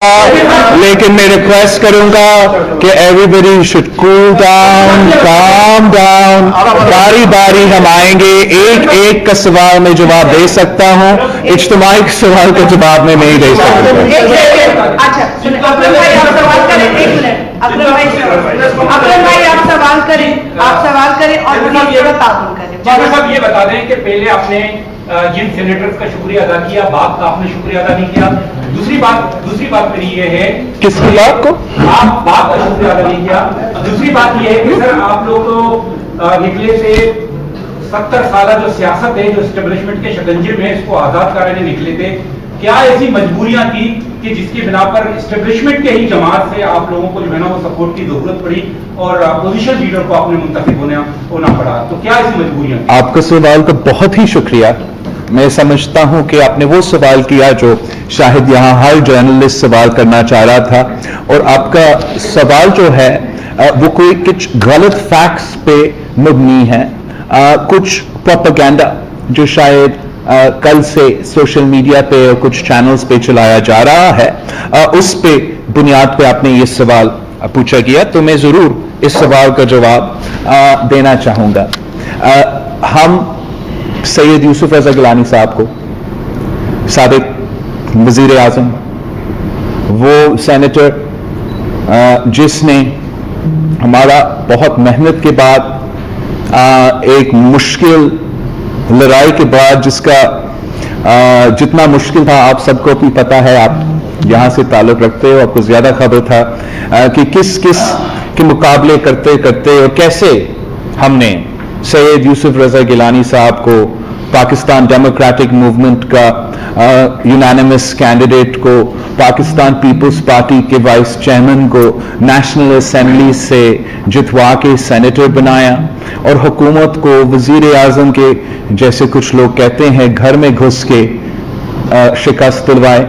लेकिन मैं रिक्वेस्ट करूंगा कि everybody should cool down, calm down. बारी बारी हम आएंगे, एक एक का सवाल में जवाब दे सकता हूं, इज्तिमाई के सवाल का जवाब में नहीं दे सकता। अच्छा अकरम भाई आप सवाल करें, एक मिनट। अकरम भाई आप सवाल करें और ताबून करें। साहब ये बता दें कि पहले आपने जिन सेनेटर्स का शुक्रिया अदा किया, बाप का आपने शुक्रिया अदा नहीं किया। दूसरी बात मेरी ये है, किसकी बात को आप बाप का शुक्रिया अदा नहीं किया। दूसरी बात ये है कि सर आप लोग तो निकले से 70 साल जो सियासत है, जो एस्टेब्लिशमेंट के शिकंजे में इसको आजाद कराने निकले थे। क्या ऐसी मजबूरियां थी कि जिसकी बिना पर एस्टेब्लिशमेंट के ही जमात से आप लोगों को जो है ना वो सपोर्ट की जरूरत पड़ी और अपोजिशन लीडर को आपने मुंतखब होना पड़ा? तो क्या ऐसी मजबूरियां थी? आपका सवाल का बहुत ही शुक्रिया। मैं समझता हूं कि आपने वो सवाल किया जो शायद यहां हर जर्नलिस्ट सवाल करना चाह रहा था, और आपका सवाल जो है वो कोई कुछ गलत फैक्ट्स पे मबनी है, कुछ प्रोपेगेंडा जो शायद कल से सोशल मीडिया पे और कुछ चैनल्स पे चलाया जा रहा है, उस पे बुनियाद पे आपने ये सवाल पूछा गया। तो मैं जरूर इस सवाल का जवाब देना चाहूंगा। हम सैयद यूसुफ रजा गिलानी साहब को, साबिक वजीर आजम, वो सेनेटर जिसने हमारा बहुत मेहनत के बाद एक मुश्किल लड़ाई के बाद, जिसका जितना मुश्किल था आप सबको भी पता है, आप यहां से ताल्लुक रखते हो, आपको ज्यादा खबर था कि किस किस के मुकाबले करते करते और कैसे हमने सैयद यूसुफ रजा गिलानी साहब को, पाकिस्तान डेमोक्रेटिक मूवमेंट का यूनानिमस कैंडिडेट को, पाकिस्तान पीपल्स पार्टी के वाइस चेयरमैन को नेशनल असेंबली से जितवा के सेनेटर बनाया, और हुकूमत को वजीर आजम के जैसे कुछ लोग कहते हैं घर में घुस के शिकस्त दिलवाए।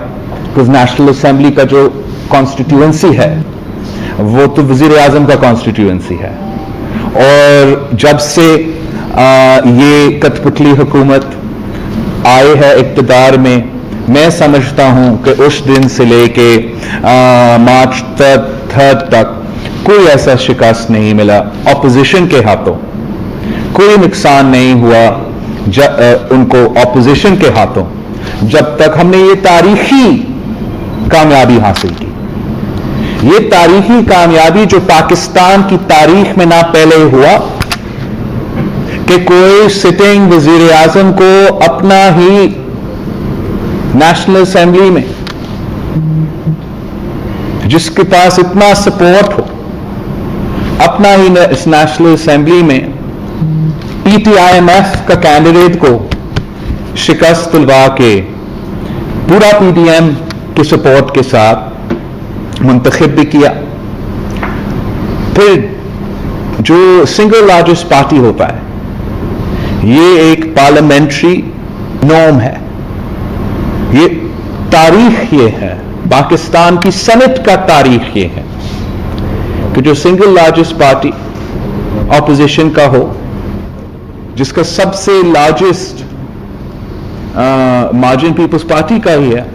नेशनल असेंबली का जो कॉन्स्टिट्यूएंसी है वो तो वजीर आजम का कॉन्स्टिट्यूएंसी है, और जब से ये कठपुतली हुकूमत आए है इक़्तिदार में, मैं समझता हूं कि उस दिन से लेके मार्च तक कोई ऐसा शिकस्त नहीं मिला ऑपोजिशन के हाथों, कोई नुकसान नहीं हुआ उनको ऑपोजिशन के हाथों, जब तक हमने ये तारीखी कामयाबी हासिल की। ये तारीखी कामयाबी जो पाकिस्तान की तारीख में ना पहले हुआ कि कोई सिटिंग वजीर आजम को अपना ही नेशनल असेंबली में, जिसके पास इतना सपोर्ट हो, अपना ही इस नेशनल असेंबली में PTIMF का कैंडिडेट को शिकस्त दिलवा के पूरा PDM के सपोर्ट के साथ मुंतखब भी किया। फिर जो सिंगल लार्जेस्ट पार्टी होता है, ये एक पार्लियामेंट्री नॉर्म है, ये तारीख ये है, पाकिस्तान की सेनेट का तारीख ये है कि जो सिंगल लार्जेस्ट पार्टी ऑपोजिशन का हो, जिसका सबसे लार्जेस्ट मार्जिन पीपल्स पार्टी का ही है,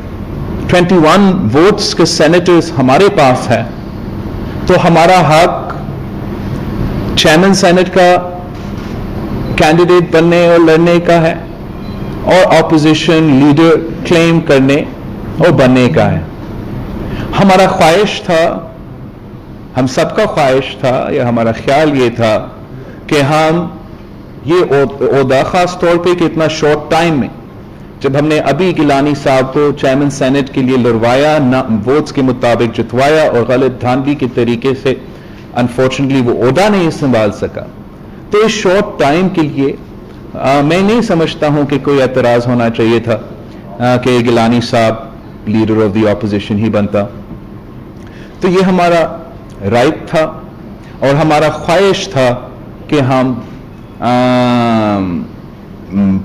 21 वोट्स के सेनेटर्स हमारे पास है, तो हमारा हक चेयरमैन सेनेट का कैंडिडेट बनने और लड़ने का है, और ऑपोजिशन लीडर क्लेम करने और बनने का है। हमारा ख्वाहिश था, हम सबका ख्वाहिश था, या हमारा ख्याल ये था कि हम ये ओहदा खास तौर पे कि इतना शॉर्ट टाइम में, जब हमने अभी गिलानी साहब को चेयरमैन सेनेट के लिए लड़वाया, ना वोट्स के मुताबिक जितवाया, और गलत धांधली के तरीके से अनफॉर्चुनेटली वो ओहदा नहीं संभाल सका, तो इस शॉर्ट टाइम के लिए मैं नहीं समझता हूं कि कोई एतराज होना चाहिए था कि गिलानी साहब लीडर ऑफ द ऑपोजिशन ही बनता। तो ये हमारा राइट था, और हमारा ख्वाहिश था कि हम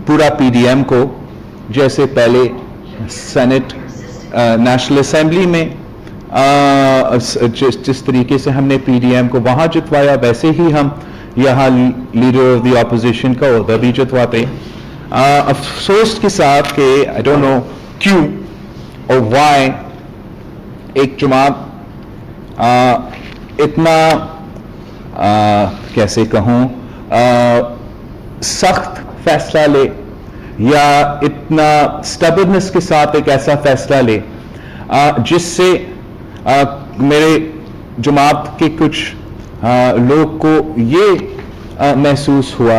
पूरा PDM को, जैसे पहले सेनेट नेशनल असेंबली में जिस तरीके से हमने PDM को वहां जितवाया, वैसे ही हम यहाँ लीडर ऑफ द ऑपोजिशन का ओहदा भी जितवाते। अफसोस के साथ कि आई डोंट नो क्यों और व्हाई एक जमात इतना कैसे कहूँ सख्त फैसला ले या इतना स्टबर्नेस के साथ एक ऐसा फैसला ले जिससे मेरे जमात के कुछ लोग को ये महसूस हुआ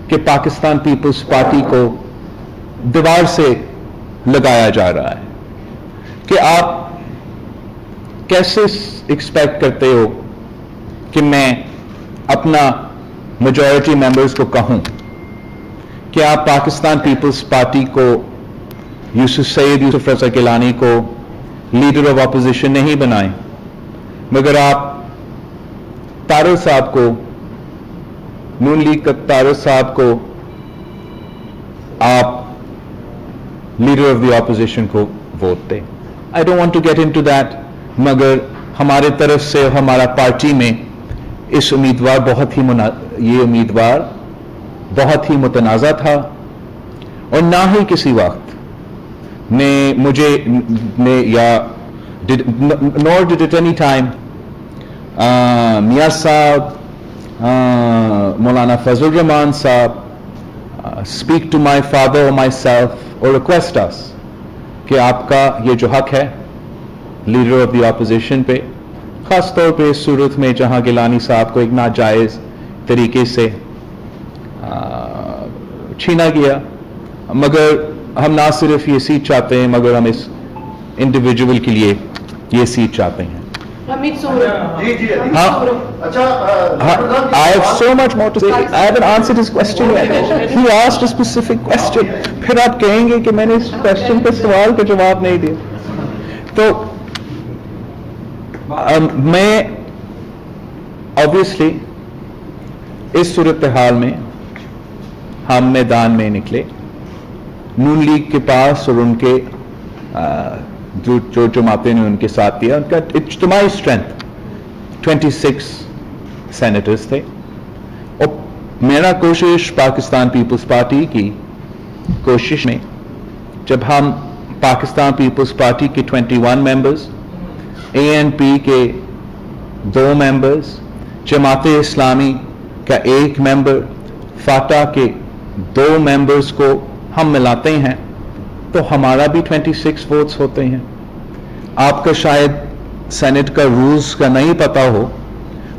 कि पाकिस्तान पीपल्स पार्टी को दीवार से लगाया जा रहा है कि आप कैसे एक्सपेक्ट करते हो कि मैं अपना मेजॉरिटी मेंबर्स को कहूं कि आप पाकिस्तान पीपल्स पार्टी को सैयद यूसुफ रजा गिलानी को लीडर ऑफ अपोजिशन नहीं बनाएं, मगर आप तारड़ साहब को, नून लीग का तारड़ साहब को आप लीडर ऑफ द ऑपोजिशन को वोट दें। I don't want to get into that, मगर हमारे तरफ से हमारा पार्टी में इस उम्मीदवार ये उम्मीदवार बहुत ही मुतनाज़ा था और ना ही किसी वक्त ने मुझे या nor did it any time मियां साहब, मौलाना फजल रहमान साहब स्पीक टू माई फादर और माई सेल्फ और रिक्वेस्ट अस कि आपका ये जो हक है लीडर ऑफ द ऑपोजिशन पे, खास तौर पे इस सूरत में जहां गिलानी साहब को एक नाजायज तरीके से छीना गया, मगर हम ना सिर्फ ये सीट चाहते हैं मगर हम इस इंडिविजुअल के लिए ये सीट चाहते हैं। हमीद सोहराब जी जी हाँ, अच्छा I have so much more to say. I haven't answered his question yet. He asked a specific question. फिर आप कहेंगे कि मैंने इस क्वेश्चन पे सवाल का जवाब नहीं दिया। तो मैं ऑब्वियसली इस सूरत हाल में हम मैदान में निकले नून लीग के पास और उनके जो जमातें ने उनके साथ दिया, उनका इज्तिमाई स्ट्रेंथ 26 सेनेटर्स थे और मेरा कोशिश पाकिस्तान पीपल्स पार्टी की कोशिश में जब हम पाकिस्तान पीपल्स पार्टी के 21 मेंबर्स, ANP के 2 मेंबर्स, जमाते इस्लामी का 1 मेंबर, फाटा के 2 मेंबर्स को हम मिलाते हैं तो हमारा भी 26 वोट्स होते हैं। आपका शायद सेनेट का रूल्स का नहीं पता हो,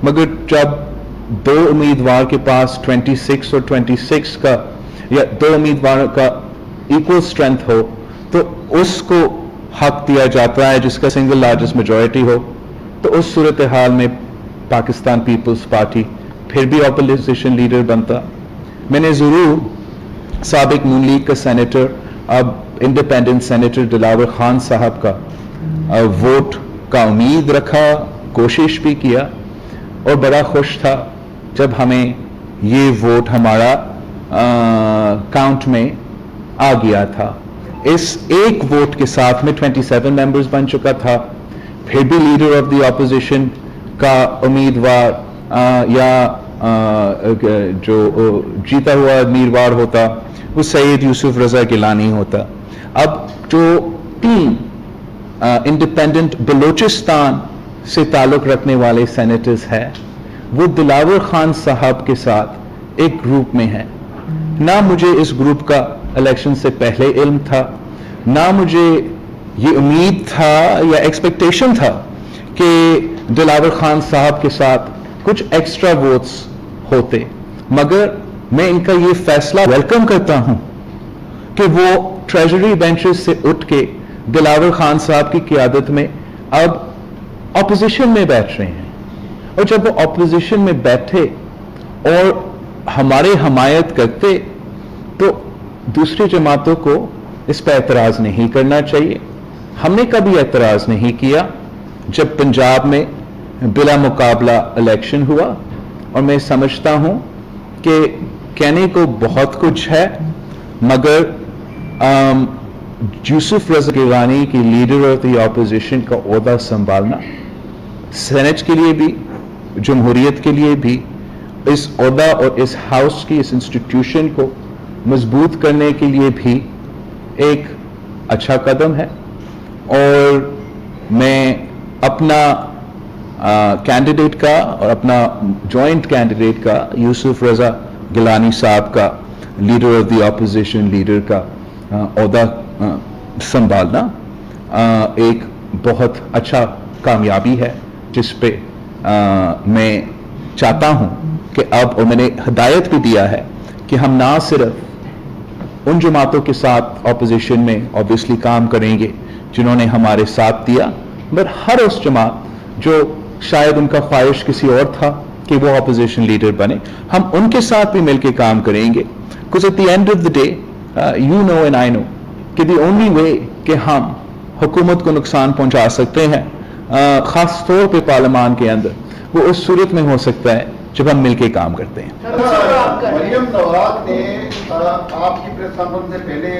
मगर जब 2 उम्मीदवार के पास 26 और 26 का या 2 उम्मीदवार का इक्वल स्ट्रेंथ हो तो उसको हक दिया जाता है जिसका सिंगल लार्जेस्ट मेजॉरिटी हो। तो उस सूरत हाल में पाकिस्तान पीपल्स पार्टी फिर भी ऑपोजिशन लीडर बनता। मैंने जरूर साबिक नून लीग का सेनेटर, अब इंडिपेंडेंट सेनेटर दिलावर खान साहब का वोट का उम्मीद रखा, कोशिश भी किया और बड़ा खुश था जब हमें ये वोट हमारा काउंट में आ गया था। इस एक वोट के साथ में 27 मेंबर्स बन चुका था। फिर भी लीडर ऑफ द ऑपोजिशन का उम्मीदवार या जो जीता हुआ उम्मीदवार होता वो सैयद यूसुफ रजा गिलानी होता। अब जो 3 इंडिपेंडेंट बलूचिस्तान से ताल्लुक रखने वाले सेनेटर्स हैं वो दिलावर खान साहब के साथ एक ग्रुप में हैं। ना मुझे इस ग्रुप का इलेक्शन से पहले इल्म था, ना मुझे ये उम्मीद था या एक्सपेक्टेशन था कि दिलावर खान साहब के साथ कुछ एक्स्ट्रा वोट्स होते, मगर मैं इनका ये फैसला वेलकम करता हूं कि वो ट्रेजरी बेंचेस से उठ के दिलावर खान साहब की क़ियादत में अब ऑपोजिशन में बैठ रहे हैं। और जब वो ऑपोजिशन में बैठे और हमारे हमायत करते तो दूसरी जमातों को इस पर एतराज़ नहीं करना चाहिए। हमने कभी एतराज़ नहीं किया जब पंजाब में बिला मुकाबला इलेक्शन हुआ, और मैं समझता हूं कि कहने को बहुत कुछ है मगर यूसुफ रज़ा गिलानी की लीडर ऑफ द ऑपोजिशन का ओहदा संभालना सेनेट के लिए भी, जमहूरियत के लिए भी, इस ओहदा और इस हाउस की, इस इंस्टीट्यूशन को मजबूत करने के लिए भी एक अच्छा कदम है। और मैं اپنا कैंडिडेट का और अपना जॉइंट कैंडिडेट का यूसुफ रजा गिलानी साहब का leader of the opposition leader का ओहदा संभालना एक बहुत अच्छा कामयाबी है, जिस पे मैं चाहता हूं कि अब, और मैंने हिदायत भी दिया है कि हम ना सिर्फ उन जमातों के साथ ऑपोजिशन में ऑब्वियसली काम करेंगे जिन्होंने हमारे साथ दिया, मगर हर उस जमात जो शायद उनका ख्वाहिश किसी और था कि वो ऑपोजिशन लीडर बने, हम उनके साथ भी मिलकर काम करेंगे। Because at the end of the day you know and I know कि द ओनली वे कि हम हुकूमत को नुकसान पहुंचा सकते हैं खास तौर पे पार्लियामान के अंदर, वो उस सूरत में हो सकता है जब हम मिलकर काम करते हैं। मरियम नवाज ने आपकी प्रेस कॉन्फ्रेंस से पहले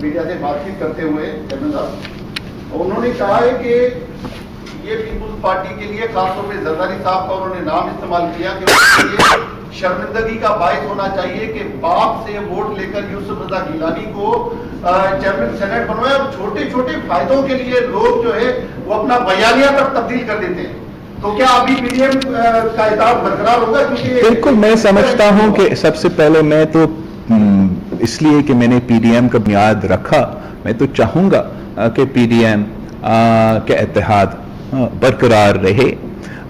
मीडिया से बातचीत करते हुए चेयरमैन साहब, उन्होंने कहा है कि ये पीपुल्स पार्टी के लिए खासतौर पे जरदारी साहब का उन्होंने नाम इस्तेमाल किया कि उसके लिए शर्मिंदगी का बायस होना चाहिए कि बाप से वोट लेकर यूसुफ रजा गिलानी को चेयरमैन सेनेट बनवाए, और छोटे छोटे फायदों के लिए लोग जो है वो अपना बयानिया तक तब्दील कर देते हैं। तो क्या अभी पीडीएम का इताब बरकरार होगा? क्योंकि बिल्कुल, मैं समझता हूं कि सबसे पहले मैं तो इसलिए कि मैंने पीडीएम का बुनियाद रखा, मैं तो चाहूंगा कि पीडीएम के इत्तेहाद बरकरार रहे,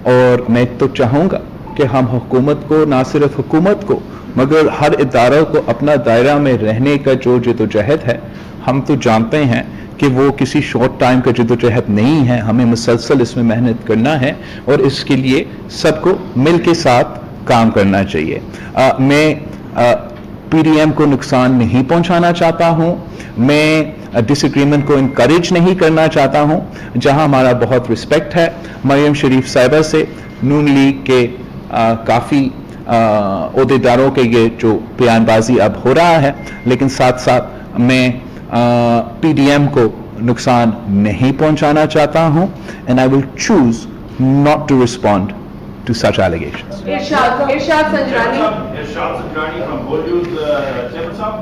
और मैं तो चाहूंगा कि हम हुकूमत को, ना सिर्फ हुकूमत को मगर हर इदारों को अपना दायरा में रहने का जो जदोजहद है, हम तो जानते हैं कि वो किसी शॉर्ट टाइम का जदोजहद नहीं है, हमें मुसलसल इसमें मेहनत करना है और इसके लिए सबको मिल के साथ काम करना चाहिए। मैं पीडीएम को नुकसान नहीं पहुंचाना चाहता हूं, मैं डिसएग्रीमेंट को इनकरेज नहीं करना चाहता हूं। जहां हमारा बहुत रिस्पेक्ट है मरियम शरीफ साहिबा से, नून लीग के काफ़ी ओहदेदारों के ये जो बयानबाजी अब हो रहा है, लेकिन साथ साथ मैं पीडीएम को नुकसान नहीं पहुंचाना चाहता हूं, and I will choose not to respond to such allegations. Irshad Sanjrani from Bollywood. Chairman साहब,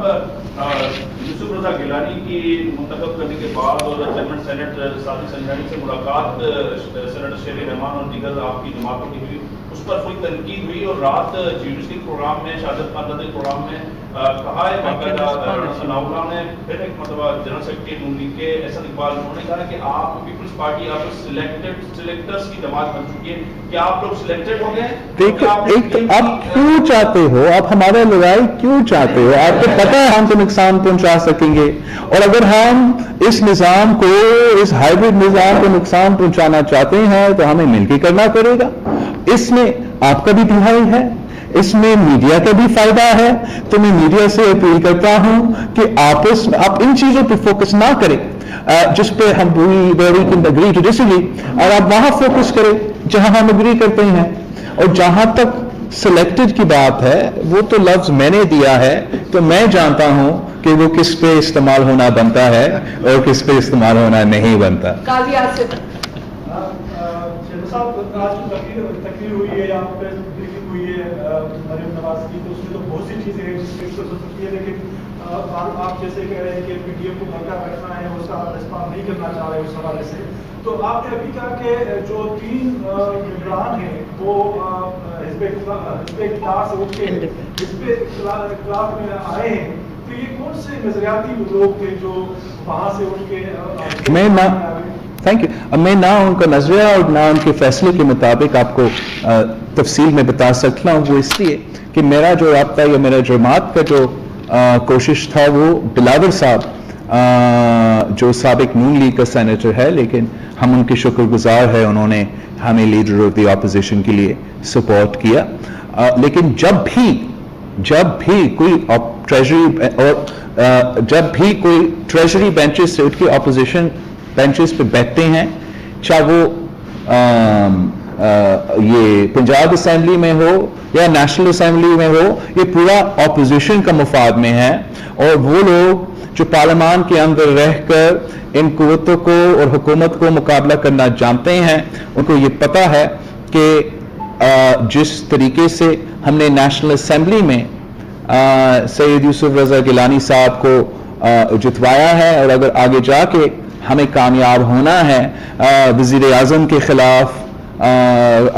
यूसुफ रजा गिलानी की मुंतखब करने के बाद और चेयरमैन सेनेट सादिक संजरानी से मुलाकात सेनेटर शेर रहमान और दीगर आपकी जमातों की हुई, उस पर कोई तनकीद हुई, और रात यूनिवर्सिटी प्रोग्राम में, शहादत खानदानी प्रोग्राम में कहा है बाकायदा नाउला ने फिर एक मतलब जनरल सेक्रेटरी नून लीग के एहसन इकबाल, उन्होंने कहा कि आप पीपल्स पार्टी आप सिलेक्टर्स की जमात बन चुकी है, क्या आप लोग सिलेक्टेड हो गए? देखो, एक तो आप क्यों चाहते हो, आप हमारा लड़ाई क्यों चाहते हो? आपको पता है हम तो नुकसान पहुंचा सकेंगे, और अगर हम इस निजाम को, इस हाइब्रिड निजाम को नुकसान पहुंचाना चाहते हैं तो हमें मिलकर करना पड़ेगा। इसमें आपका भी तिहाई है, इसमें मीडिया का भी फायदा है, तो मैं मीडिया से अपील करता हूं कि आप इन चीजों पे फोकस ना करें जिस पे हम we can agree to disagree, और आप वहां फोकस करें जहां हम एग्री करते हैं। और जहां तक सिलेक्टेड की बात है, वो तो लफ्ज मैंने दिया है, तो मैं जानता हूं कि वो किस पे इस्तेमाल होना बनता है और किस पे इस्तेमाल होना नहीं बनता। काजी आसिफ तकरीर हुई है या ब्रीफिंग हुई है मरियम नवाज की, तो उसमें तो बहुत सी चीजें हैं जिसकी हो सकती है, लेकिन आप जैसे कह रहे हैं कि पीडीएम को बरकरार रखना है, उसका रिस्पॉन्स नहीं करना चाह रहे उस हवाले से, तो आपने अभी कहा कि जो 3 इमरान हैं वो हिज़्ब इख्तियार से उठ के हिज़्ब इख्तिलाफ में आए हैं, तो ये कौन से नजरियाती लोग थे जो वहां से उठ के थैंक यू। मैं ना उनका नजरिया और ना उनके फैसले के मुताबिक आपको तफसील में बता सकता हूँ, वो इसलिए कि मेरा जो राब्ता या मेरा जमात का जो कोशिश था, वो बिलावल साहब जो साबिक नून लीग का सेनेटर है, लेकिन हम उनके शुक्रगुजार है, उन्होंने हमें लीडर ऑफ द ऑपोजिशन के लिए सपोर्ट किया। लेकिन जब भी कोई ट्रेजरी और जब भी कोई ट्रेजरी बेंचेस से उठ के ऑपोजिशन बेंचेस पे बैठते हैं, चाहे वो ये पंजाब असेंबली में हो या नेशनल असेंबली में हो, ये पूरा ऑपोजिशन का मफाद में है, और वो लोग जो पार्लियामान के अंदर रहकर इन कुव्वतों को और हुकूमत को मुकाबला करना जानते हैं, उनको ये पता है कि जिस तरीके से हमने नेशनल असेंबली में सैयद यूसुफ रजा गिलानी साहब को जितवाया है, और अगर आगे जाके ہمیں کامیاب ہونا ہے وزیر اعظم کے خلاف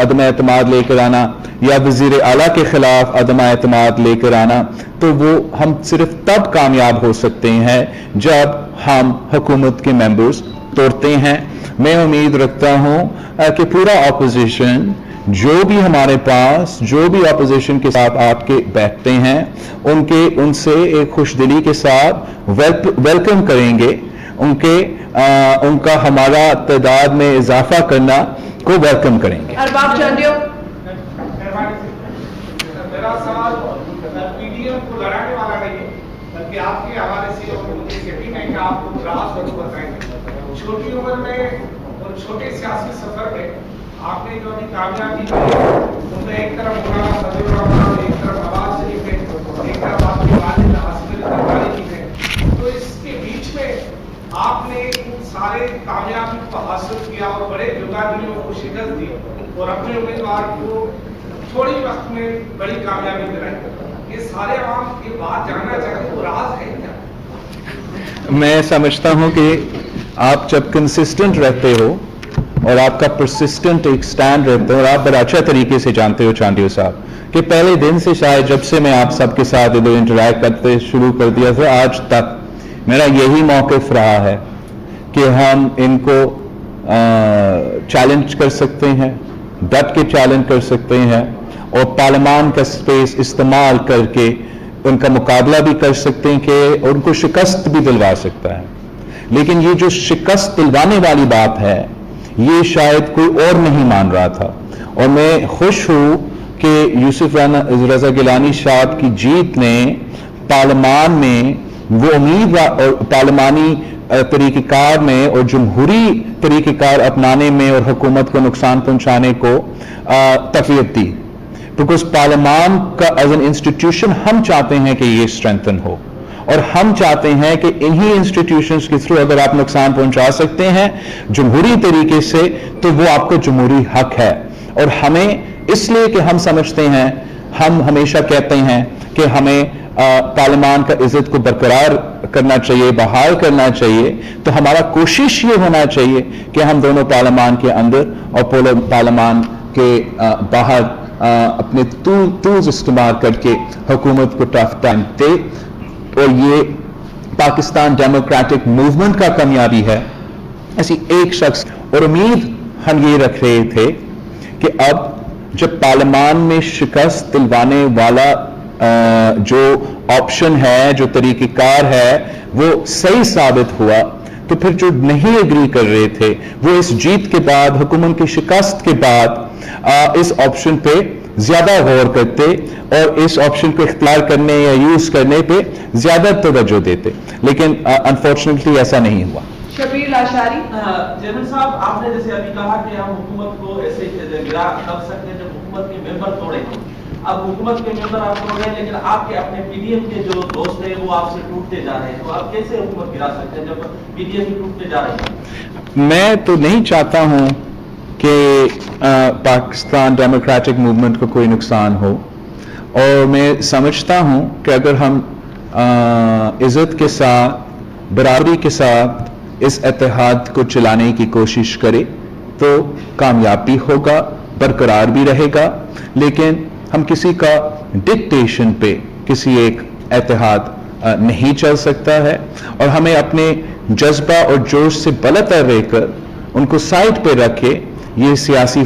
عدم اعتماد لے کر آنا یا وزیر اعلیٰ کے خلاف عدم اعتماد لے کر آنا، تو وہ ہم صرف تب کامیاب ہو سکتے ہیں جب ہم حکومت کے ممبرز توڑتے ہیں۔ میں امید رکھتا ہوں کہ پورا اپوزیشن جو بھی ہمارے پاس جو بھی اپوزیشن کے ساتھ آپ کے بیٹھتے ہیں ان سے ایک خوش دلی کے ساتھ ویلکم کریں گے، ان کا ہمارا تعداد میں اضافہ کرنا کو ویلکم کریں گے۔ ارباب چندیو میرا سوال پی ڈی ایم کو لڑانے والا نہیں ہے، بلکہ آپ کے حوالے سے اور مجھے یقین ہے کہ آپ کو راز ضرور بتائیں گے۔ چھوٹی عمر میں اور چھوٹے سیاسی سفر میں آپ نے جو ابھی کامیابی کی ان میں ایک طرف مولانا فضل الرحمان، ایک طرف نواز شریف ہے، ایک طرف آپ کے والد حاصل کروانے کی ہے، تو اس کے بیچ میں آپ نے ان سارے کامیابی کو حاصل کیا اور بڑے جگادیوں کو شکست دی اور اپنے امیدوار کو تھوڑی وقت میں بڑی کامیابی دلائی۔ یہ سارے عوام یہ بات جاننا چاہتے وہ راز ہے کیا؟ میں سمجھتا ہوں کہ آپ جب کنسسٹنٹ رہتے ہو اور آپ کا پرسسٹنٹ ایک سٹینڈ رہتا ہے، اور آپ بڑا اچھا طریقے سے جانتے ہو چاندیو صاحب کہ پہلے دن سے شاید جب سے میں آپ سب کے ساتھ ادھر انٹریکٹ کرتے شروع کر دیا تھا آج تک میرا یہی موقف رہا ہے کہ ہم ان کو چیلنج کر سکتے ہیں، ڈٹ کے چیلنج کر سکتے ہیں اور پارلیمان کا سپیس استعمال کر کے ان کا مقابلہ بھی کر سکتے ہیں کہ ان کو شکست بھی دلوا سکتا ہے۔ لیکن یہ جو شکست دلوانے والی بات ہے یہ شاید کوئی اور نہیں مان رہا تھا، اور میں خوش ہوں کہ یوسف رضا گیلانی صاحب کی جیت نے پارلیمان میں وہ امید اور پارلیمانی طریقہ کار میں اور جمہوری طریقہ کار اپنانے میں اور حکومت کو نقصان پہنچانے کو تقویت دی، بیکاز پارلیمان کا ایز این انسٹیٹیوشن ہم چاہتے ہیں کہ یہ اسٹرینتھن ہو، اور ہم چاہتے ہیں کہ انہی انسٹیٹیوشنز کے تھرو اگر آپ نقصان پہنچا سکتے ہیں جمہوری طریقے سے تو وہ آپ کو جمہوری حق ہے۔ اور ہمیں اس لیے کہ ہم سمجھتے ہیں، ہم ہمیشہ کہتے ہیں کہ ہمیں پارلیمان کا عزت کو برقرار کرنا چاہیے، بحال کرنا چاہیے، تو ہمارا کوشش یہ ہونا چاہیے کہ ہم دونوں پارلیمان کے اندر اور پارلیمان کے باہر اپنے ٹولز استعمال کر کے حکومت کو ٹف ٹائم دے، اور یہ پاکستان ڈیموکریٹک موومنٹ کا کامیابی ہے۔ ایسی ایک شخص، اور امید ہم یہ رکھ رہے تھے کہ اب جب پارلیمان میں شکست دلوانے والا جو آپشن ہے، جو طریقہ کار ہے، وہ صحیح ثابت ہوا، تو پھر جو نہیں اگری کر رہے تھے وہ اس جیت کے بعد، حکومت کی شکست کے بعد اس آپشن پہ زیادہ غور کرتے اور اس آپشن کو اختیار کرنے یا یوز کرنے پہ زیادہ توجہ دیتے، لیکن انفارچونیٹلی ایسا نہیں ہوا۔ شبیر لاشاری چیئرمین صاحب، آپ نے جیسے ابھی کہا کہ ہم حکومت کو ایسے گرا کر سکتے ہیں جب حکومت کے ممبر توڑے، اب حکومت کے ممبر آپ توڑ رہے ہیں لیکن آپ کے اپنے پی ڈی ایم کے جو دوست ہیں وہ آپ سے ٹوٹتے جا رہے ہیں، تو آپ کیسے حکومت گرا سکتے ہیں جب پی ڈی ایم ٹوٹتے جا رہے ہیں؟ میں تو نہیں چاہتا ہوں کہ پاکستان ڈیموکریٹک موومنٹ کو کوئی نقصان ہو، اور میں سمجھتا ہوں کہ اگر ہم عزت کے ساتھ، برابری کے ساتھ اس اتحاد کو چلانے کی کوشش کریں تو کامیاب بھی ہوگا، برقرار بھی رہے گا، لیکن ہم کسی کا ڈکٹیشن پہ کسی ایک اتحاد نہیں چل سکتا ہے، اور ہمیں اپنے جذبہ اور جوش سے بلند رہ کر ان کو سائڈ پہ رکھ کے یہ سیاسی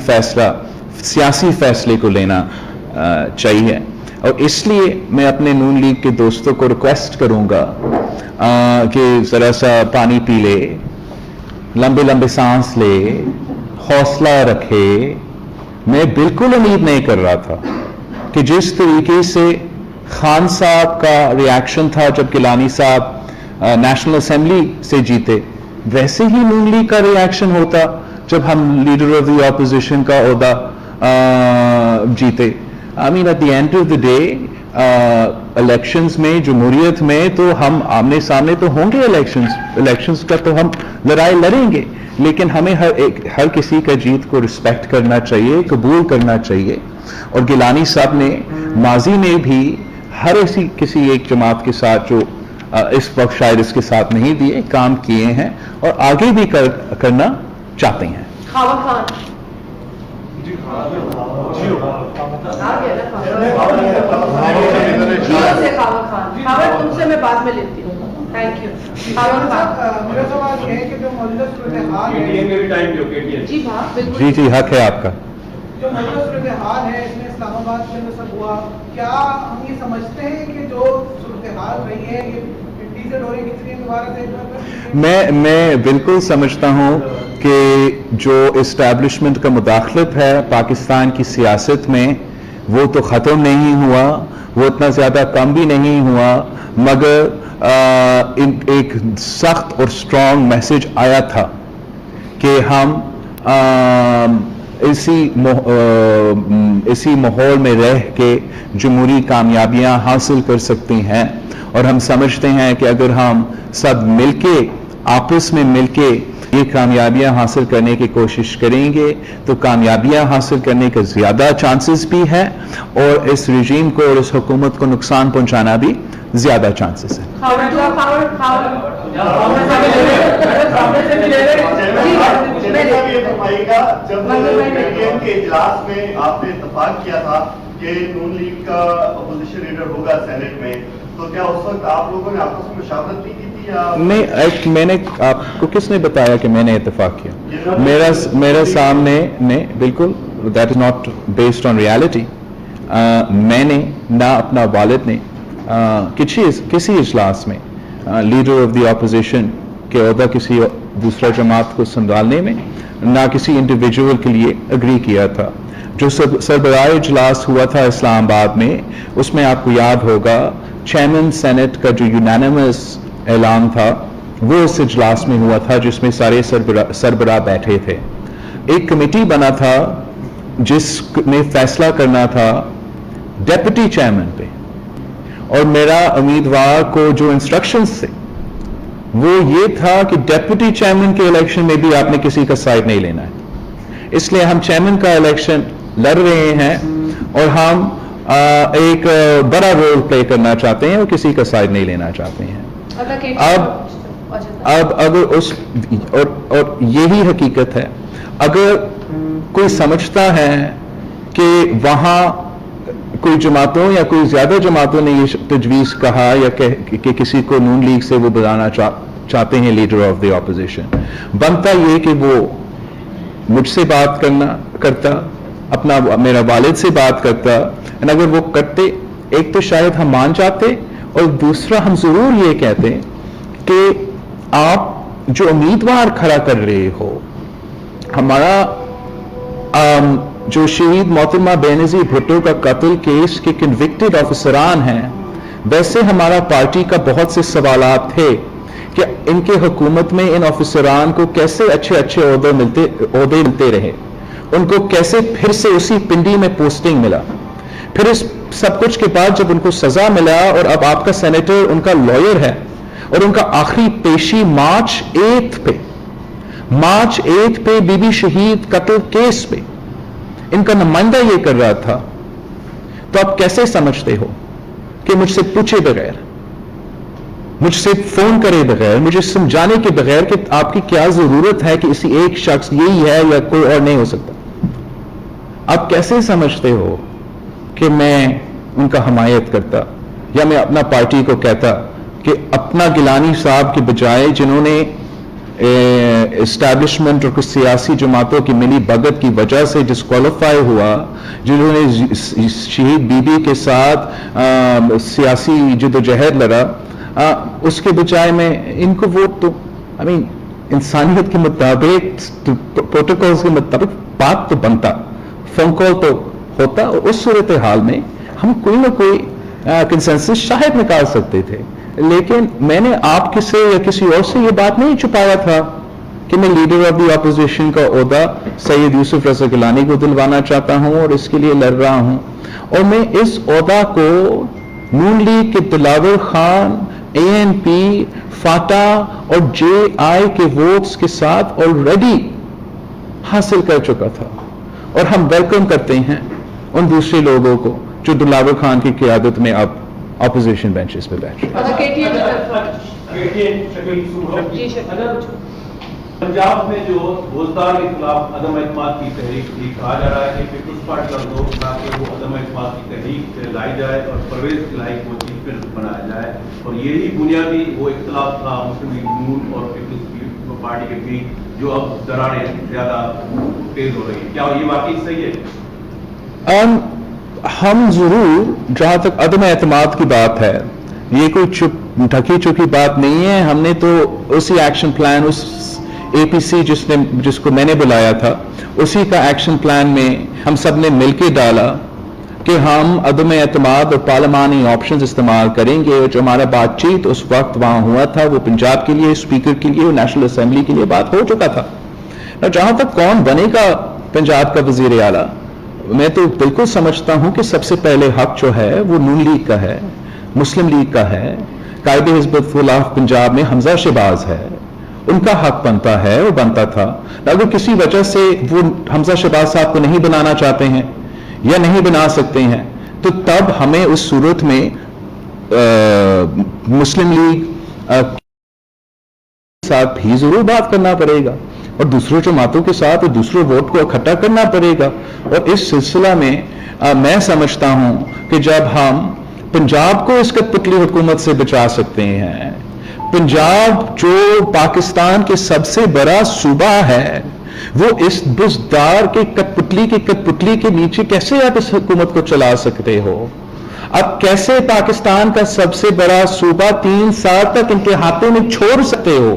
فیصلے کو لینا چاہیے۔ اور اس لیے میں اپنے نون لیگ کے دوستوں کو ریکویسٹ کروں گا کہ ذرا سا پانی پی لے، لمبے لمبے سانس لے، حوصلہ رکھے۔ میں بالکل امید نہیں کر رہا تھا کہ جس طریقے سے خان صاحب کا ریاکشن تھا جب گیلانی صاحب نیشنل اسمبلی سے جیتے، ویسے ہی نون لیگ کا ریاکشن ہوتا جب ہم لیڈر آف دی اپوزیشن کا عہدہ جیتے۔ I mean at the end of the day elections میں، جمہوریت میں تو ہم آمنے سامنے تو ہوں گے، الیکشنز کا تو ہم لڑائی لڑیں گے، لیکن ہمیں ہر کسی کا جیت کو رسپیکٹ کرنا چاہیے، قبول کرنا چاہیے۔ اور گیلانی صاحب نے ماضی میں بھی ہر کسی ایک جماعت کے ساتھ جو इस वक्त शायद इसके साथ नहीं दिए, काम किए हैं और आगे भी करना चाहते हैं। खावा खान आ गया ना जियो से खावा खान। खावा तुमसे मैं बाद में लेती हूँ। Thank you. खावा खान मेरा सवाल ये है कि जो मौजूदा सूरत हाल है, केटीएन में भी टाइम दो, केटीएन। जी हाँ बिल्कुल। जी जी, हक है आपका। जो मौजूदा सूरत हाल है इसमें इस्लामाबाद के अंदर सब हुआ, क्या हम ये समझते हैं कि जो सूरत हाल रही है ये पिंडी से डोरे खींच रही है दोबारा से? मैं बिल्कुल समझता हूँ कि जो इस्टेब्लिशमेंट का मुदाखलत है पाकिस्तान की सियासत में वो तो ख़त्म नहीं हुआ, वो इतना ज़्यादा कम भी नहीं हुआ, मगर एक सख्त और स्ट्रॉन्ग मैसेज आया था कि हम इसी माहौल में रह के जमहूरी कामयाबियां हासिल कर सकते हैं। और हम समझते हैं कि अगर हम सब मिलके आपस में मिलके ये कामयाबियां हासिल करने की कोशिश करेंगे तो कामयाबियां हासिल करने के ज़्यादा चांसेस भी है और इस रजीम को और इस हुकूमत को नुकसान पहुंचाना भी ज़्यादा चांसेस है। जब पीडीएम के इजलास में आपने इत्तेफाक किया था कि नून लीग का अपोजिशन लीडर होगा सेनेट में, तो क्या उस वक्त आप लोगों ने आपस में मुशावरत नहीं की थी या नहीं? मैंने आपको किसने बताया कि मैंने इत्तेफाक किया? मेरा सामने ने बिल्कुल, that is not based on reality. मैंने ना अपना वालिद ने किसी इजलास में लीडर ऑफ द अपोजिशन के ओहदा किसी दूसरा जमात को संभालने में ना किसी इंडिविजुअल के लिए एग्री किया था। जो सरबराह इजलास हुआ था इस्लामाबाद में, उसमें आपको याद होगा चेयरमैन सेनेट का जो यूनानिमस ऐलान था वो इस इजलास में हुआ था जिसमें सारे सरबराह बैठे थे। एक कमेटी बना था जिसने फैसला करना था डेप्यूटी चेयरमैन पे, और मेरा उम्मीदवार को जो इंस्ट्रक्शंस थे वो ये था कि डेप्यूटी चेयरमैन के इलेक्शन में भी आपने किसी का साइड नहीं लेना है। इसलिए हम चेयरमैन का इलेक्शन लड़ रहे हैं और हम एक बड़ा रोल प्ले करना चाहते हैं और किसी का साइड नहीं लेना चाहते हैं। अब अगर उस और यही हकीकत है, अगर कोई समझता है कि वहां कोई जमातों या कोई ज्यादा जमातों ने ये तजवीज कहा या कि किसी को नून लीग से वो बनाना चाहते हैं लीडर ऑफ द ऑपोजिशन, बनता ये कि वो मुझसे बात करता, अपना मेरा वालिद से बात करता, और अगर वो करते एक तो शायद हम मान जाते और दूसरा हम जरूर ये कहते कि आप जो उम्मीदवार खड़ा कर रहे हो, हमारा जो शहीद मोहतरमा बेनज़ीर भुट्टो का कत्ल केस के कन्विक्टेड ऑफिसरान हैं, वैसे हमारा पार्टी का बहुत से सवालात थे कि इनके हुकूमत में इन ऑफिसरान को कैसे अच्छे ओहदे मिलते रहे, उनको कैसे फिर से उसी पिंडी में पोस्टिंग मिला, फिर इस सब कुछ के बाद जब उनको सजा मिला और अब आपका सेनेटर उनका लॉयर है और उनका आखिरी पेशी मार्च 8 पे बीबी शहीद कत्ल केस पे इनका नुमाइंदा ये कर रहा था, तो आप कैसे समझते हो कि मुझसे पूछे बगैर, मुझसे फोन करे बगैर, मुझे समझाने के बगैर कि आपकी क्या जरूरत है कि इसी एक शख्स यही है या कोई और नहीं हो सकता, आप कैसे समझते हो कि मैं उनका हमायत करता या मैं अपना पार्टी को कहता कि अपना गिलानी साहब के बजाय जिन्होंने एस्टैब्लिशमेंट और कुछ सियासी जमातों की मिली भगत की वजह से डिस्क्वालीफाई हुआ, जिन्होंने शहीद बीबी के साथ सियासी जदोजहद लड़ा, उसके बजाय में इनको वोट तो इंसानियत के मुताबिक, प्रोटोकॉल्स के मुताबिक बात तो बनता, फोन कॉल तो होता, और उस सूरत हाल में हम कोई ना कोई कंसेंसस शायद निकाल सकते थे। लेकिन मैंने आपके से या किसी और से ये बात नहीं छुपाया था कि मैं लीडर ऑफ द ऑपोजिशन का ओहदा सैयद यूसुफ रजा गिलानी को दिलवाना चाहता हूं और इसके लिए लड़ रहा हूं, और मैं इस ओहदा को नून लीग के दिलावर खान, ANP, फाटा और JI के वोट्स के साथ ऑलरेडी हासिल कर चुका था। और हम वेलकम करते हैं उन दूसरे लोगों को जो दिलावर खान की क़यादत में अब अपोजिशन बेंचेस पे बैठ रहे हैं। जी शकील। अगर पंजाब में जो रोजगार के खिलाफ अदम एतमाद की तहरीक थी, कहा जा रहा है कि पीपल्स पार्टी का जोर था कि वो अदम एतमाद की तहरीक लाई जाए और परवेज इलाही को चीफ मिनिस्टर बनाया जाए, और यही बुनियादी वो इख्तलाफ था मुस्लिम लीग नून और पीपल्स पार्टी के बीच, जो अब दरारें ज्यादा तेज हो रही है। क्या ये वाकई सही है? हम जरूर, जहां तक अदम एतमाद की बात है, ये कोई ढकी चुकी बात नहीं है। हमने तो उसी एक्शन प्लान, उस एपीसी जिसको मैंने बुलाया था, उसी का एक्शन प्लान में हम सब ने मिलकर डाला कि हम अदम एतमाद और पार्लिमानी ऑप्शंस इस्तेमाल करेंगे। और जो हमारा बातचीत उस वक्त वहां हुआ था, वो पंजाब के लिए, स्पीकर के लिए और नेशनल असेंबली के लिए बात हो चुका था। और जहां तक कौन बनेगा पंजाब का वजीर आला, मैं तो बिल्कुल समझता हूं कि सबसे पहले हक जो है वो नून लीग का है, मुस्लिम लीग का है। कायदे हिज़्ब इख्तिलाफ पंजाब में हमजा शहबाज है, उनका हक बनता है, वो बनता था। अगर किसी वजह से वो हमजा शहबाज साहब को नहीं बनाना चाहते हैं या नहीं बना सकते हैं, तो तब हमें उस सूरत में मुस्लिम लीग साथ भी जरूर बात करना पड़ेगा और दूसरों जमातों के साथ और दूसरों वोट को इकट्ठा करना पड़ेगा। और इस सिलसिला में मैं समझता हूं कि जब हम पंजाब को इस कठपुतली हुकूमत से बचा सकते हैं, पंजाब जो पाकिस्तान के सबसे बड़ा सूबा है, वो इस बुजदार के कठपुतली के नीचे कैसे आप इस हुकूमत को चला सकते हो? अब कैसे पाकिस्तान का सबसे बड़ा सूबा 3 साल तक इनके हाथों में छोड़ सकते हो?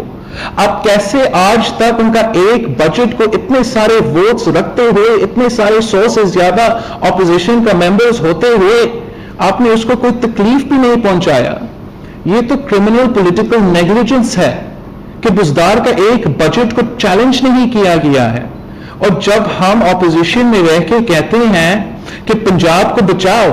अब कैसे आज तक उनका एक बजट को इतने सारे वोट्स रखते हुए, इतने सारे 100 से ज्यादा ऑपोजिशन का मेंबर्स होते हुए, आपने उसको कोई तकलीफ भी नहीं पहुंचाया? ये तो क्रिमिनल पॉलिटिकल नेग्लिजेंस है कि बुजदार का एक बजट को चैलेंज नहीं किया गया है। और जब हम ऑपोजिशन में रह के कहते हैं कि पंजाब को बचाओ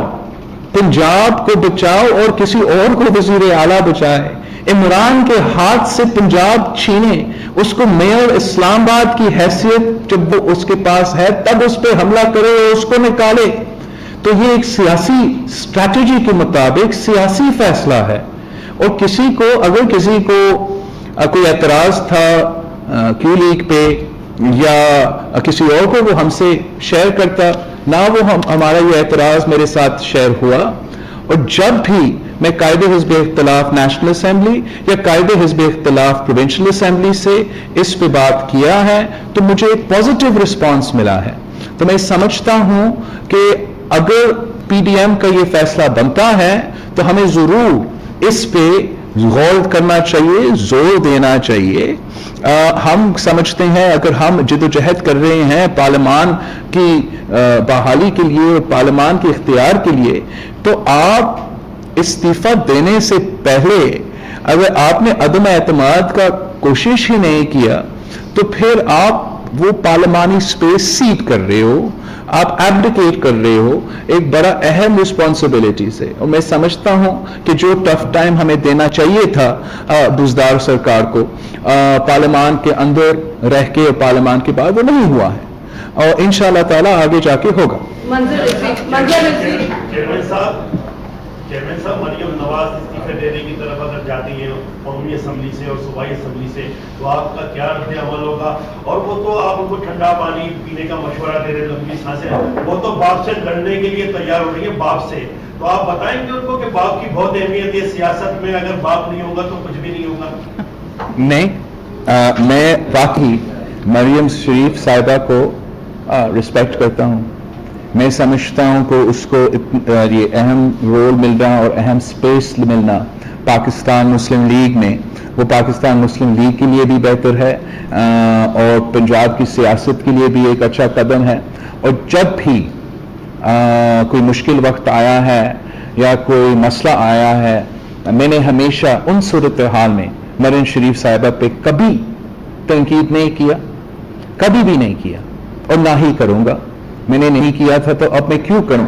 और किसी और को वजीर आला बचाए, इमरान के हाथ से पंजाब छीने, उसको मेयर इस्लामाबाद की हैसियत जब वो उसके पास है तब उस पर हमला करे और उसको निकाले, तो ये एक सियासी स्ट्रैटेजी के मुताबिक सियासी फैसला है। और अगर किसी को कोई एतराज था क्यू लीग पे या किसी और को, वो हमसे शेयर करता ना, वो हमारा ये एतराज मेरे साथ शेयर हुआ। और जब भी मैं कायदे हिज़्ब इख्तिलाफ नेशनल असेंबली या कायदे हिज़्ब इख्तिलाफ प्रोविंशियल असेंबली से इस पे बात किया है, तो मुझे एक पॉजिटिव रिस्पांस मिला है। तो मैं समझता हूं कि अगर पीडीएम का ये फैसला बनता है तो हमें जरूर इस पे गौर करना चाहिए, जोर देना चाहिए। हम समझते हैं अगर हम जिदोजहद कर रहे हैं पार्लियामान की बहाली के लिए और पार्लियामान के इख्तियार के लिए, तो आप इस्तीफा देने से पहले अगर आपने अदम एतमाद का कोशिश ही नहीं किया, तो फिर आप वो पार्लियामानी स्पेस सीड कर रहे हो, आप एब्डिकेट कर रहे हो एक बड़ा अहम रिस्पॉन्सिबिलिटी से। और मैं समझता हूं कि जो टफ टाइम हमें देना चाहिए था बुजदार सरकार को पार्लियामान के अंदर रह के और पार्लियामान के बाद, वो नहीं हुआ है और इंशाअल्लाह ताला आगे जाके होगा। चेयरमैन साहब, मरियम नवाज इस्तीफे देने की तरफ अगर जाती है कौमी असम्बली से और सूबाई असम्बली से, तो आपका क्या रद्द अमल होगा? और वो तो आप उनको ठंडा पानी पीने का मशवरा दे रहे, लंबी सांसें, वो तो बाप से लड़ने के लिए तैयार हो रही है, बाप से। तो आप बताएंगे उनको कि बाप की बहुत अहमियत है सियासत में, अगर बाप नहीं होगा तो कुछ भी नहीं होगा। नहीं, मैं वाकई मरियम शरीफ साहिबा को रिस्पेक्ट करता हूँ। मैं समझता हूं कि उसको ये अहम रोल मिल रहा और अहम स्पेस मिलना पाकिस्तान मुस्लिम लीग में, वो पाकिस्तान मुस्लिम लीग के लिए भी बेहतर है और पंजाब की सियासत के लिए भी एक अच्छा कदम है। और जब भी कोई मुश्किल वक्त आया है या कोई मसला आया है, मैंने हमेशा उन सूरत हाल में मरियम शरीफ साहिबा पे कभी तनकीद नहीं किया, कभी भी नहीं किया और ना ही करूंगा। मैंने नहीं किया था तो अब मैं क्यों करूं?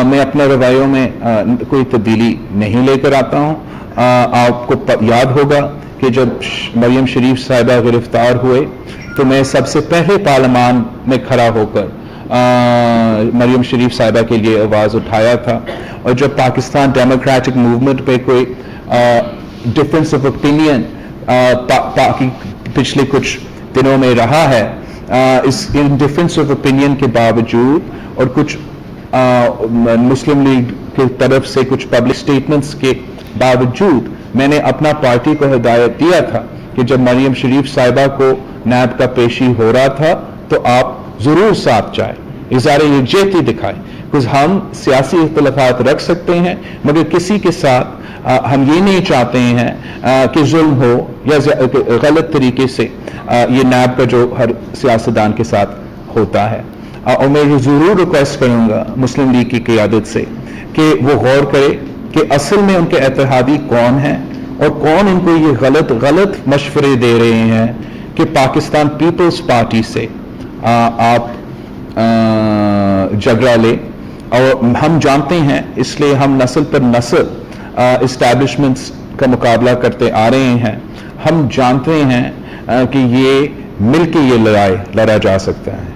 मैं अपने रवैयों में कोई तब्दीली नहीं लेकर आता हूं। आपको याद होगा कि जब मरियम शरीफ साहिबा गिरफ्तार हुए तो मैं सबसे पहले पार्लियामान में खड़ा होकर مریم شریف صاحبہ کے لیے آواز اٹھایا تھا، اور جب پاکستان ڈیموکریٹک موومنٹ پہ کوئی ڈفرینس آف اوپینین پچھلے کچھ دنوں میں رہا ہے، اس ڈفرینس آف اوپینین کے باوجود اور کچھ مسلم لیگ کی طرف سے کچھ پبلک سٹیٹمنٹس کے باوجود میں نے اپنا پارٹی کو ہدایت دیا تھا کہ جب مریم شریف صاحبہ کو نیب کا پیشی ہو رہا تھا تو آپ ضرور ساتھ جائیں، اظہار یکجہتی دکھائیں، کیونکہ ہم سیاسی اختلافات رکھ سکتے ہیں مگر کسی کے ساتھ ہم یہ نہیں چاہتے ہیں کہ ظلم ہو یا غلط طریقے سے یہ نیب کا جو ہر سیاستدان کے ساتھ ہوتا ہے۔ اور میں یہ ضرور ریکویسٹ کروں گا مسلم لیگ کی قیادت سے کہ وہ غور کرے کہ اصل میں ان کے اتحادی کون ہیں اور کون ان کو یہ غلط مشورے دے رہے ہیں کہ پاکستان پیپلز پارٹی سے آپ جھگڑا لے۔ اور ہم جانتے ہیں، اس لیے ہم نسل پر نسل اسٹیبلشمنٹس کا مقابلہ کرتے آ رہے ہیں، ہم جانتے ہیں کہ یہ مل کے یہ لڑائی لڑا جا سکتا ہے،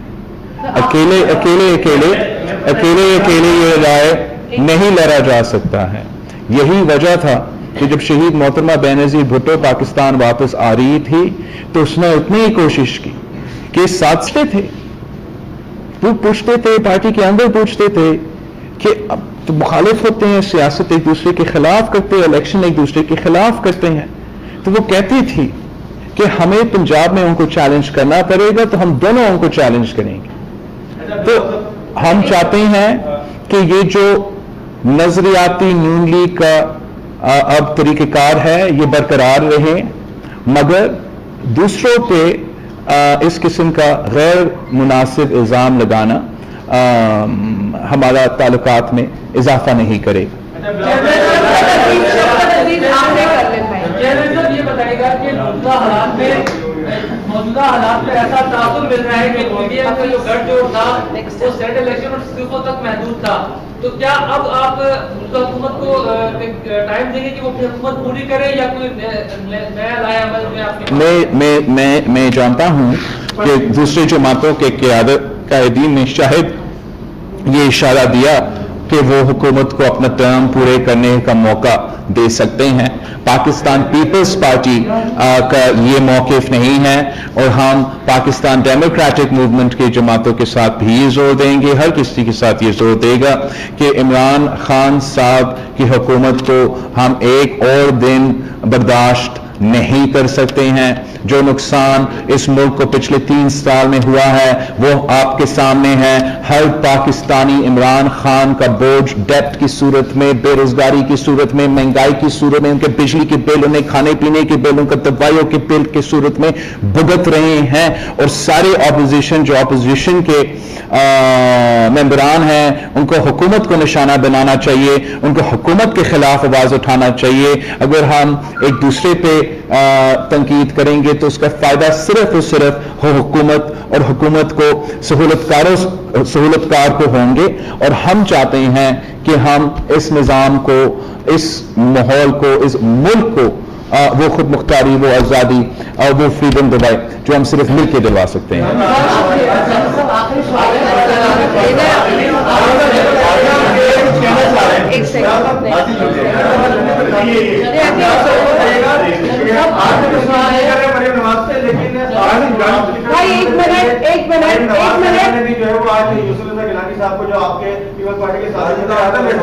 اکیلے یہ لڑائی نہیں لڑا جا سکتا ہے۔ یہی وجہ تھا کہ جب شہید محترمہ بینظیر بھٹو پاکستان واپس آ رہی تھی تو اس نے اتنی ہی کوشش کی کہ ساتھ تھے، وہ پوچھتے تھے، پارٹی کے اندر پوچھتے تھے کہ اب تو مخالف ہوتے ہیں، سیاست ایک دوسرے کے خلاف کرتے ہیں، الیکشن ایک دوسرے کے خلاف کرتے ہیں، تو وہ کہتی تھی کہ ہمیں پنجاب میں ان کو چیلنج کرنا پڑے گا تو ہم دونوں ان کو چیلنج کریں گے۔ تو ہم چاہتے ہیں کہ یہ جو نظریاتی نون لیگ کا اب طریقہ کار ہے یہ برقرار رہے، مگر دوسروں پہ اس قسم کا غیر مناسب الزام لگانا ہمارا تعلقات میں اضافہ نہیں کرے گا۔ یہ بتائے گا کہ موجودہ حالات میں ایسا تاثر مل رہا ہے کہ میڈیا کا جو گڑھ جوڑ تھا وہ سینٹ الیکشن اور استعفوں تک محدود تھا، تو کیا اب آپ حکومت کو ٹائم دیں گے کہ وہ حکومت پوری کرے یا کوئی نیا لائے عمل میں آپ میں جانتا ہوں کہ دوسرے جماعتوں کے قائدین نے شاید یہ اشارہ دیا کہ وہ حکومت کو اپنا ٹرم پورے کرنے کا موقع دے سکتے ہیں۔ پاکستان پیپلز پارٹی کا یہ موقف نہیں ہے، اور ہم پاکستان ڈیموکریٹک موومنٹ کے جماعتوں کے ساتھ بھی یہ زور دیں گے، ہر کسی کے ساتھ یہ زور دے گا کہ عمران خان صاحب کی حکومت کو ہم ایک اور دن برداشت نہیں کر سکتے ہیں۔ جو نقصان اس ملک کو پچھلے 3 سال میں ہوا ہے وہ آپ کے سامنے ہے۔ ہر پاکستانی عمران خان کا بوجھ ڈیپٹ کی صورت میں، بے روزگاری کی صورت میں، مہنگائی کی صورت میں، ان کے بجلی کے بل، انہیں کھانے پینے کے بل، ان کا دوائیوں کے بل کی صورت میں بھگت رہے ہیں۔ اور سارے اپوزیشن کے ممبران ہیں ان کو حکومت کو نشانہ بنانا چاہیے، ان کو حکومت کے خلاف آواز اٹھانا چاہیے۔ اگر ہم ایک دوسرے پہ تنقید کریں گے تو اس کا فائدہ صرف اور صرف حکومت اور حکومت کو سہولت کار کو ہوں گے۔ اور ہم چاہتے ہیں کہ ہم اس نظام کو، اس ماحول کو، اس ملک کو وہ خود مختاری، وہ آزادی اور وہ فریڈم دلائے جو ہم صرف مل کے دلوا سکتے ہیں۔ صاحب کو جو آپ کے پیپلز پارٹی کے ساتھ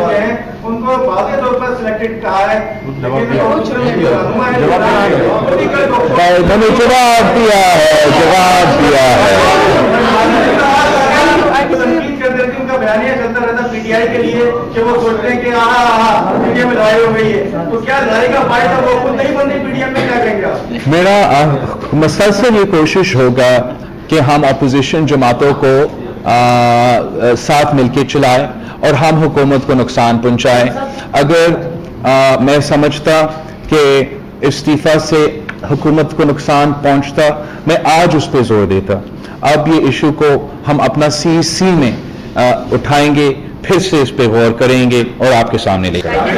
ہیں ان کو واضح طور پر سلیکٹڈ کہا ہے، میں نے جواب دیا ہے ان کا بیانیہ چلتا رہتا پی ٹی آئی کے لیے کہ وہ سوچتے ہیں کہ پی ڈی ایم میں لڑائی ہو گئی ہے، تو کیا لڑائی کا فائدہ وہ خود نہیں بن رہی پی ڈی ایم میں، کیا کہیں گے آپ؟ میرا مسلسل یہ کوشش ہوگا کہ ہم اپوزیشن جماعتوں کو ساتھ مل کے چلائیں اور ہم حکومت کو نقصان پہنچائیں۔ اگر میں سمجھتا کہ استعفیٰ سے حکومت کو نقصان پہنچتا میں آج اس پہ زور دیتا۔ اب یہ ایشو کو ہم اپنا CEC میں اٹھائیں گے، پھر سے اس پہ غور کریں گے اور آپ کے سامنے لے کر آئیں گے۔